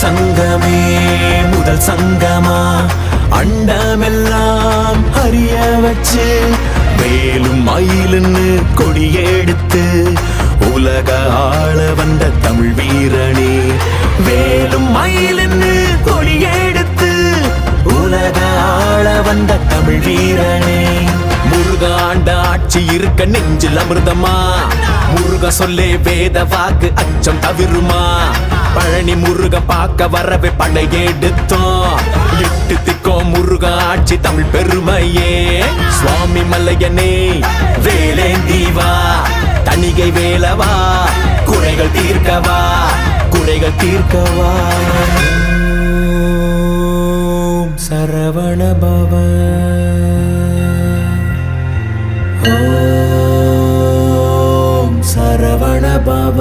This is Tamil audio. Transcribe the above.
சங்கமே முதல் சங்கமா அண்டமெல்லாம் அறிய வச்சு வேலும் மயிலுன்னு கொடியெடுத்து உலக ஆள வந்த தமிழ் வீரனே வேலும் மயிலுன்னு கொடியெடுத்து உலக ஆள வந்த தமிழ் வீரனே முருகாண்ட ஆட்சி இருக்க நெஞ்சில் அமிர்தமா முருக சொல்லே வேத வாக்கு அச்சம் தவிருமா பழனி முருக பார்க்க வரவே படையெடுத்தோம் எட்டு திக்கோ முருக ஆட்சி தமிழ் பெருமையே சுவாமி மலையனே வேலேந்தீவா தணிகை வேலவா குறைகள் தீர்க்கவா குறைகள் தீர்க்கவா சரவண பவ ஓம் சரவண பவ